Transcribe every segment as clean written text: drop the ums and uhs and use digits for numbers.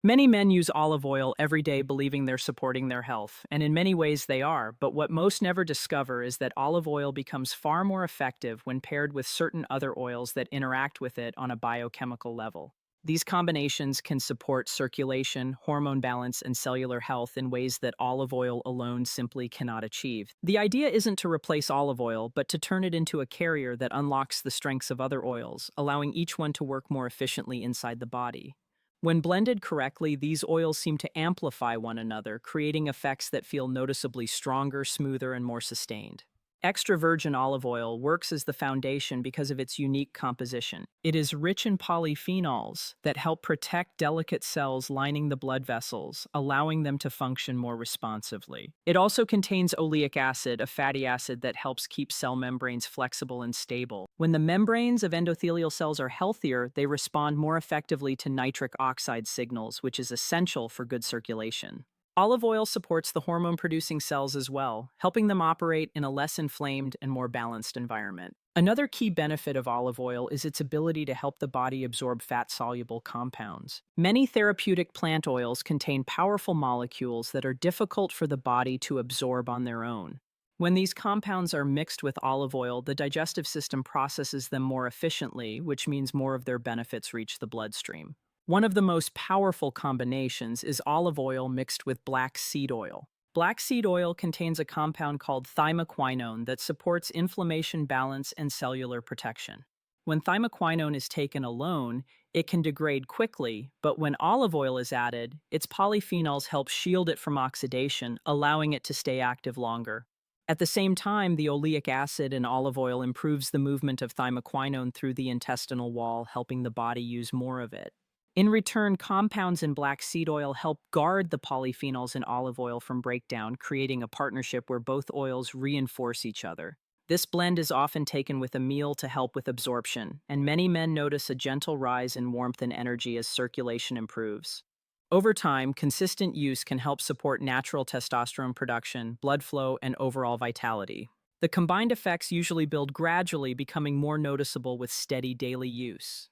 Many men use olive oil every day believing they're supporting their health, and in many ways they are, but what most never discover is that olive oil becomes far more effective when paired with certain other oils that interact with it on a biochemical level. These combinations can support circulation, hormone balance, and cellular health in ways that olive oil alone simply cannot achieve. The idea isn't to replace olive oil, but to turn it into a carrier that unlocks the strengths of other oils, allowing each one to work more efficiently inside the body. When blended correctly, these oils seem to amplify one another, creating effects that feel noticeably stronger, smoother, and more sustained. Extra virgin olive oil works as the foundation because of its unique composition. It is rich in polyphenols that help protect delicate cells lining the blood vessels, allowing them to function more responsively. It also contains oleic acid, a fatty acid that helps keep cell membranes flexible and stable. When the membranes of endothelial cells are healthier, they respond more effectively to nitric oxide signals, which is essential for good circulation. Olive oil supports the hormone-producing cells as well, helping them operate in a less inflamed and more balanced environment. Another key benefit of olive oil is its ability to help the body absorb fat-soluble compounds. Many therapeutic plant oils contain powerful molecules that are difficult for the body to absorb on their own. When these compounds are mixed with olive oil, the digestive system processes them more efficiently, which means more of their benefits reach the bloodstream. One of the most powerful combinations is olive oil mixed with black seed oil. Black seed oil contains a compound called thymoquinone that supports inflammation balance and cellular protection. When thymoquinone is taken alone, it can degrade quickly, but when olive oil is added, its polyphenols help shield it from oxidation, allowing it to stay active longer. At the same time, the oleic acid in olive oil improves the movement of thymoquinone through the intestinal wall, helping the body use more of it. In return, compounds in black seed oil help guard the polyphenols in olive oil from breakdown, creating a partnership where both oils reinforce each other. This blend is often taken with a meal to help with absorption, and many men notice a gentle rise in warmth and energy as circulation improves. Over time, consistent use can help support natural testosterone production, blood flow, and overall vitality. The combined effects usually build gradually, becoming more noticeable with steady daily use.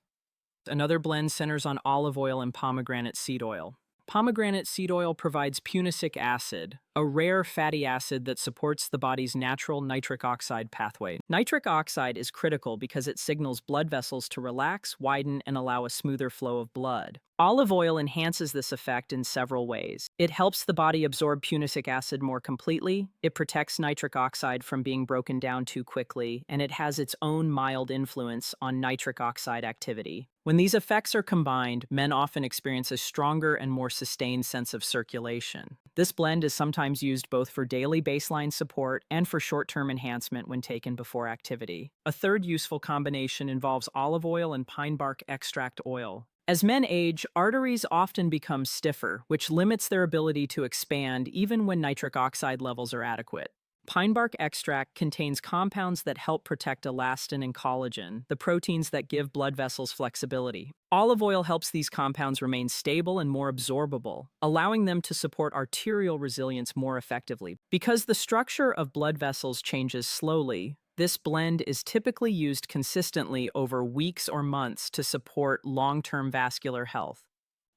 Another blend centers on olive oil and pomegranate seed oil. Pomegranate seed oil provides punicic acid, a rare fatty acid that supports the body's natural nitric oxide pathway. Nitric oxide is critical because it signals blood vessels to relax, widen, and allow a smoother flow of blood. Olive oil enhances this effect in several ways. It helps the body absorb punicic acid more completely, it protects nitric oxide from being broken down too quickly, and it has its own mild influence on nitric oxide activity. When these effects are combined, men often experience a stronger and more sustained sense of circulation. This blend is sometimes used both for daily baseline support and for short-term enhancement when taken before activity. A third useful combination involves olive oil and pine bark extract oil. As men age, arteries often become stiffer, which limits their ability to expand even when nitric oxide levels are adequate. Pine bark extract contains compounds that help protect elastin and collagen, the proteins that give blood vessels flexibility. Olive oil helps these compounds remain stable and more absorbable, allowing them to support arterial resilience more effectively. Because the structure of blood vessels changes slowly, this blend is typically used consistently over weeks or months to support long-term vascular health.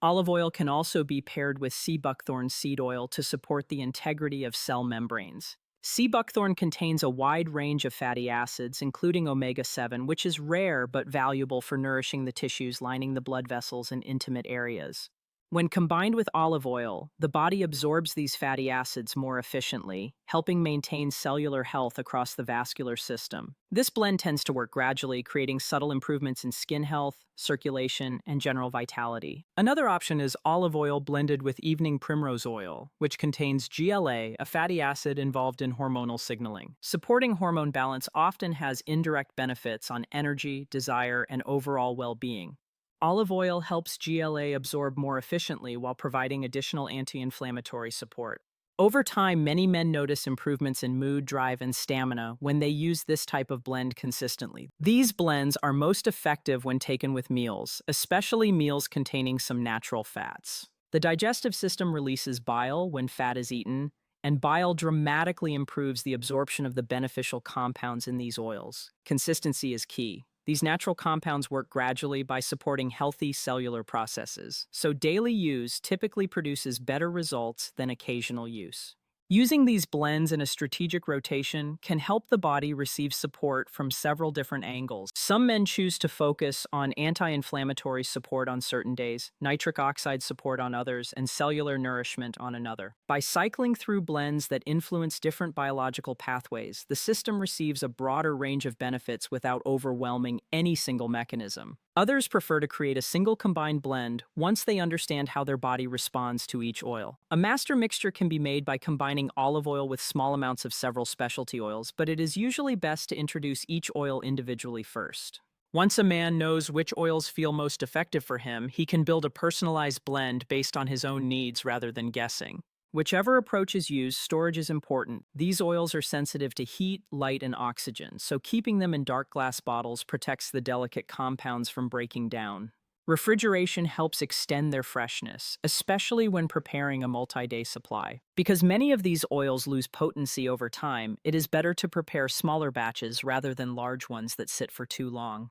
Olive oil can also be paired with sea buckthorn seed oil to support the integrity of cell membranes. Sea buckthorn contains a wide range of fatty acids, including omega-7, which is rare but valuable for nourishing the tissues lining the blood vessels in intimate areas. When combined with olive oil, the body absorbs these fatty acids more efficiently, helping maintain cellular health across the vascular system. This blend tends to work gradually, creating subtle improvements in skin health, circulation, and general vitality. Another option is olive oil blended with evening primrose oil, which contains GLA, a fatty acid involved in hormonal signaling. Supporting hormone balance often has indirect benefits on energy, desire, and overall well-being. Olive oil helps GLA absorb more efficiently while providing additional anti-inflammatory support. Over time, many men notice improvements in mood, drive, and stamina when they use this type of blend consistently. These blends are most effective when taken with meals, especially meals containing some natural fats. The digestive system releases bile when fat is eaten, and bile dramatically improves the absorption of the beneficial compounds in these oils. Consistency is key. These natural compounds work gradually by supporting healthy cellular processes, so daily use typically produces better results than occasional use. Using these blends in a strategic rotation can help the body receive support from several different angles. Some men choose to focus on anti-inflammatory support on certain days, nitric oxide support on others, and cellular nourishment on another. By cycling through blends that influence different biological pathways, the system receives a broader range of benefits without overwhelming any single mechanism. Others prefer to create a single combined blend once they understand how their body responds to each oil. A master mixture can be made by combining olive oil with small amounts of several specialty oils, but it is usually best to introduce each oil individually first. Once a man knows which oils feel most effective for him, he can build a personalized blend based on his own needs rather than guessing. Whichever approach is used, storage is important. These oils are sensitive to heat, light, and oxygen, so keeping them in dark glass bottles protects the delicate compounds from breaking down. Refrigeration helps extend their freshness, especially when preparing a multi-day supply. Because many of these oils lose potency over time, it is better to prepare smaller batches rather than large ones that sit for too long.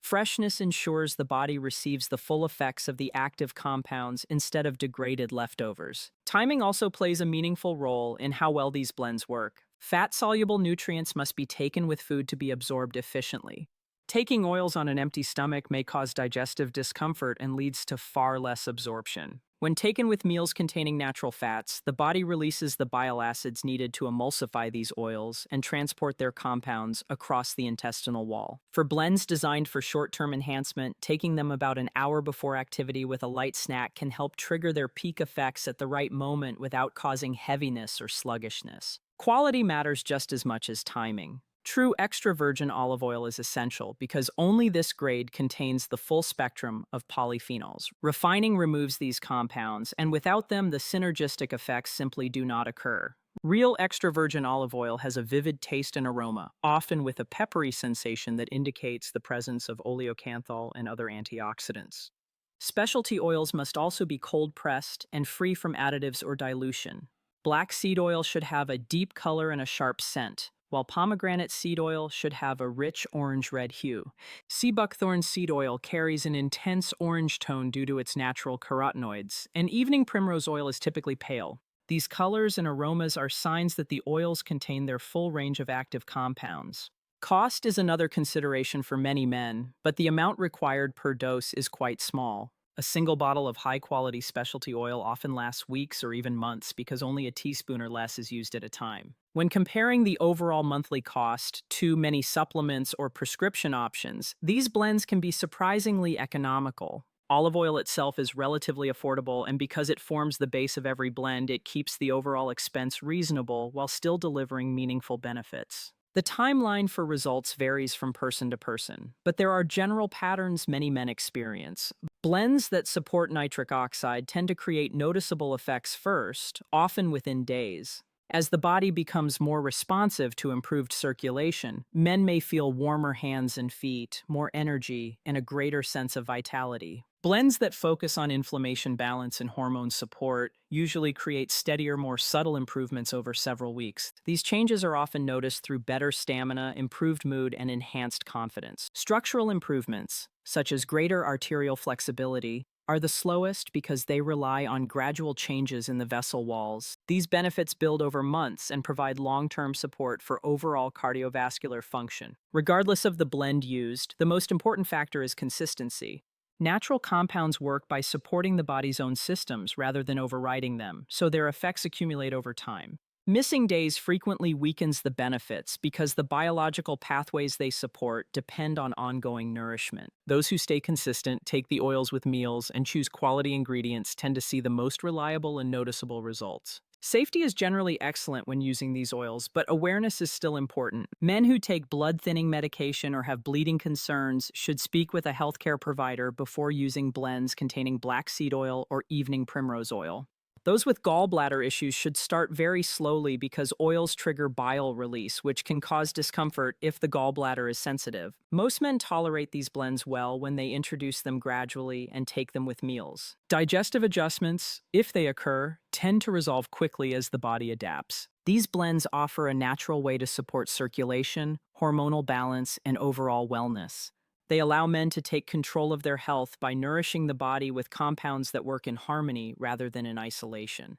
Freshness ensures the body receives the full effects of the active compounds instead of degraded leftovers. Timing also plays a meaningful role in how well these blends work. Fat-soluble nutrients must be taken with food to be absorbed efficiently. Taking oils on an empty stomach may cause digestive discomfort and leads to far less absorption. When taken with meals containing natural fats, the body releases the bile acids needed to emulsify these oils and transport their compounds across the intestinal wall. For blends designed for short-term enhancement, taking them about an hour before activity with a light snack can help trigger their peak effects at the right moment without causing heaviness or sluggishness. Quality matters just as much as timing. True extra virgin olive oil is essential because only this grade contains the full spectrum of polyphenols. Refining removes these compounds, and without them, the synergistic effects simply do not occur. Real extra virgin olive oil has a vivid taste and aroma, often with a peppery sensation that indicates the presence of oleocanthal and other antioxidants. Specialty oils must also be cold-pressed and free from additives or dilution. Black seed oil should have a deep color and a sharp scent, while pomegranate seed oil should have a rich orange-red hue. Sea buckthorn seed oil carries an intense orange tone due to its natural carotenoids, and evening primrose oil is typically pale. These colors and aromas are signs that the oils contain their full range of active compounds. Cost is another consideration for many men, but the amount required per dose is quite small. A single bottle of high-quality specialty oil often lasts weeks or even months because only a teaspoon or less is used at a time. When comparing the overall monthly cost to many supplements or prescription options, these blends can be surprisingly economical. Olive oil itself is relatively affordable, and because it forms the base of every blend, it keeps the overall expense reasonable while still delivering meaningful benefits. The timeline for results varies from person to person, but there are general patterns many men experience. Blends that support nitric oxide tend to create noticeable effects first, often within days. As the body becomes more responsive to improved circulation, men may feel warmer hands and feet, more energy, and a greater sense of vitality. Blends that focus on inflammation balance and hormone support usually create steadier, more subtle improvements over several weeks. These changes are often noticed through better stamina, improved mood, and enhanced confidence. Structural improvements, such as greater arterial flexibility, are the slowest because they rely on gradual changes in the vessel walls. These benefits build over months and provide long-term support for overall cardiovascular function. Regardless of the blend used, the most important factor is consistency. Natural compounds work by supporting the body's own systems rather than overriding them, so their effects accumulate over time. Missing days frequently weakens the benefits because the biological pathways they support depend on ongoing nourishment. Those who stay consistent, take the oils with meals, and choose quality ingredients tend to see the most reliable and noticeable results. Safety is generally excellent when using these oils, but awareness is still important. Men who take blood-thinning medication or have bleeding concerns should speak with a healthcare provider before using blends containing black seed oil or evening primrose oil. Those with gallbladder issues should start very slowly because oils trigger bile release, which can cause discomfort if the gallbladder is sensitive. Most men tolerate these blends well when they introduce them gradually and take them with meals. Digestive adjustments, if they occur, tend to resolve quickly as the body adapts. These blends offer a natural way to support circulation, hormonal balance, and overall wellness. They allow men to take control of their health by nourishing the body with compounds that work in harmony rather than in isolation.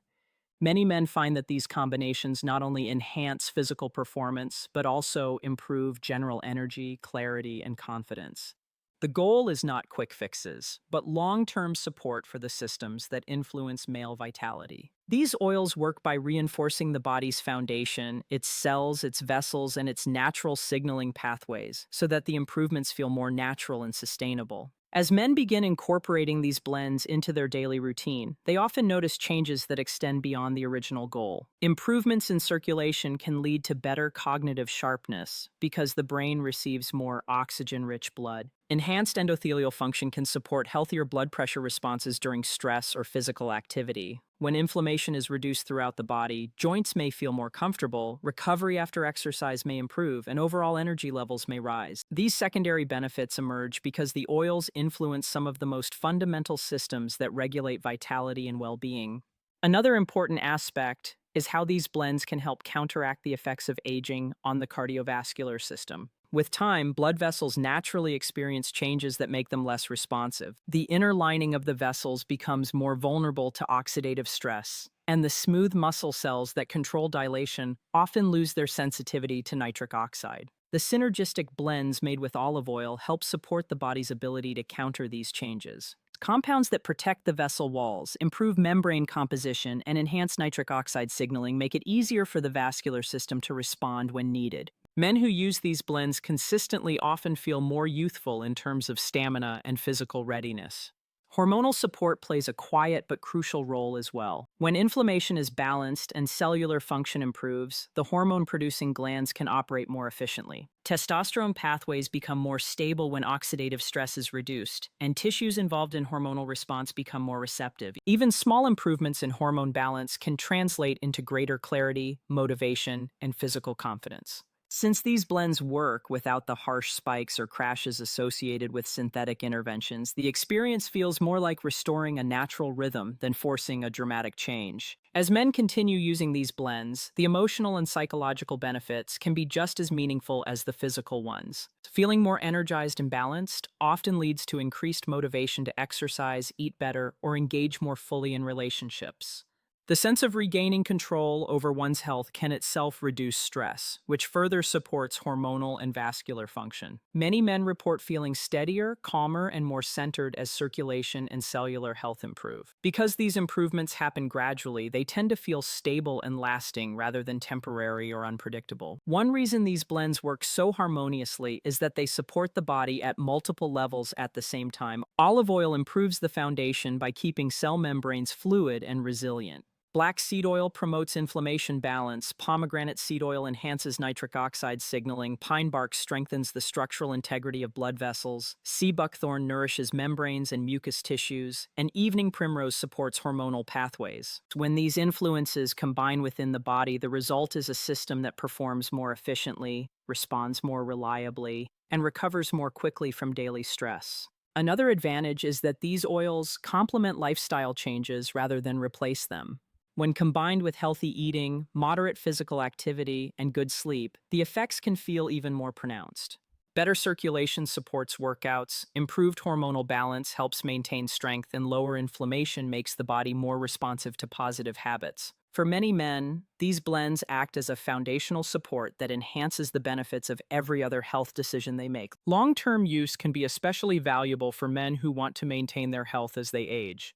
Many men find that these combinations not only enhance physical performance, but also improve general energy, clarity, and confidence. The goal is not quick fixes, but long-term support for the systems that influence male vitality. These oils work by reinforcing the body's foundation, its cells, its vessels, and its natural signaling pathways, so that the improvements feel more natural and sustainable. As men begin incorporating these blends into their daily routine, they often notice changes that extend beyond the original goal. Improvements in circulation can lead to better cognitive sharpness because the brain receives more oxygen-rich blood. Enhanced endothelial function can support healthier blood pressure responses during stress or physical activity. When inflammation is reduced throughout the body, joints may feel more comfortable, recovery after exercise may improve, and overall energy levels may rise. These secondary benefits emerge because the oils influence some of the most fundamental systems that regulate vitality and well-being. Another important aspect is how these blends can help counteract the effects of aging on the cardiovascular system. With time, blood vessels naturally experience changes that make them less responsive. The inner lining of the vessels becomes more vulnerable to oxidative stress, and the smooth muscle cells that control dilation often lose their sensitivity to nitric oxide. The synergistic blends made with olive oil help support the body's ability to counter these changes. Compounds that protect the vessel walls, improve membrane composition, and enhance nitric oxide signaling make it easier for the vascular system to respond when needed. Men who use these blends consistently often feel more youthful in terms of stamina and physical readiness. Hormonal support plays a quiet but crucial role as well. When inflammation is balanced and cellular function improves, the hormone-producing glands can operate more efficiently. Testosterone pathways become more stable when oxidative stress is reduced, and tissues involved in hormonal response become more receptive. Even small improvements in hormone balance can translate into greater clarity, motivation, and physical confidence. Since these blends work without the harsh spikes or crashes associated with synthetic interventions, the experience feels more like restoring a natural rhythm than forcing a dramatic change. As men continue using these blends, the emotional and psychological benefits can be just as meaningful as the physical ones. Feeling more energized and balanced often leads to increased motivation to exercise, eat better, or engage more fully in relationships. The sense of regaining control over one's health can itself reduce stress, which further supports hormonal and vascular function. Many men report feeling steadier, calmer, and more centered as circulation and cellular health improve. Because these improvements happen gradually, they tend to feel stable and lasting rather than temporary or unpredictable. One reason these blends work so harmoniously is that they support the body at multiple levels at the same time. Olive oil improves the foundation by keeping cell membranes fluid and resilient. Black seed oil promotes inflammation balance, pomegranate seed oil enhances nitric oxide signaling, pine bark strengthens the structural integrity of blood vessels, sea buckthorn nourishes membranes and mucous tissues, and evening primrose supports hormonal pathways. When these influences combine within the body, the result is a system that performs more efficiently, responds more reliably, and recovers more quickly from daily stress. Another advantage is that these oils complement lifestyle changes rather than replace them. When combined with healthy eating, moderate physical activity, and good sleep, the effects can feel even more pronounced. Better circulation supports workouts, improved hormonal balance helps maintain strength, and lower inflammation makes the body more responsive to positive habits. For many men, these blends act as a foundational support that enhances the benefits of every other health decision they make. Long-term use can be especially valuable for men who want to maintain their health as they age.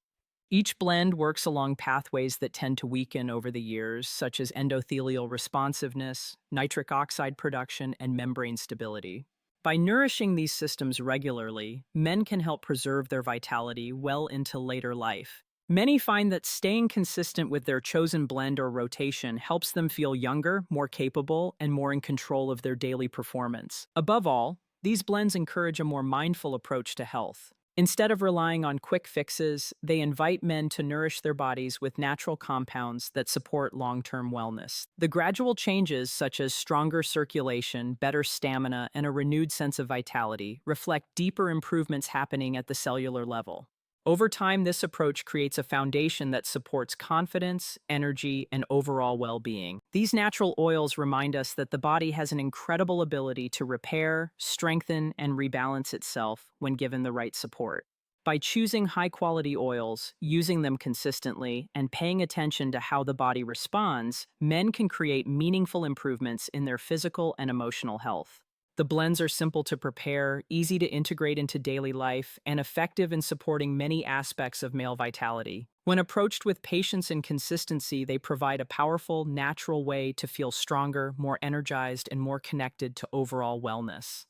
Each blend works along pathways that tend to weaken over the years, such as endothelial responsiveness, nitric oxide production, and membrane stability. By nourishing these systems regularly, men can help preserve their vitality well into later life. Many find that staying consistent with their chosen blend or rotation helps them feel younger, more capable, and more in control of their daily performance. Above all, these blends encourage a more mindful approach to health. Instead of relying on quick fixes, they invite men to nourish their bodies with natural compounds that support long-term wellness. The gradual changes, such as stronger circulation, better stamina, and a renewed sense of vitality, reflect deeper improvements happening at the cellular level. Over time, this approach creates a foundation that supports confidence, energy, and overall well being. These natural oils remind us that the body has an incredible ability to repair, strengthen, and rebalance itself when given the right support. By choosing high quality oils, using them consistently, and paying attention to how the body responds, men can create meaningful improvements in their physical and emotional health. The blends are simple to prepare, easy to integrate into daily life, and effective in supporting many aspects of male vitality. When approached with patience and consistency, they provide a powerful, natural way to feel stronger, more energized, and more connected to overall wellness.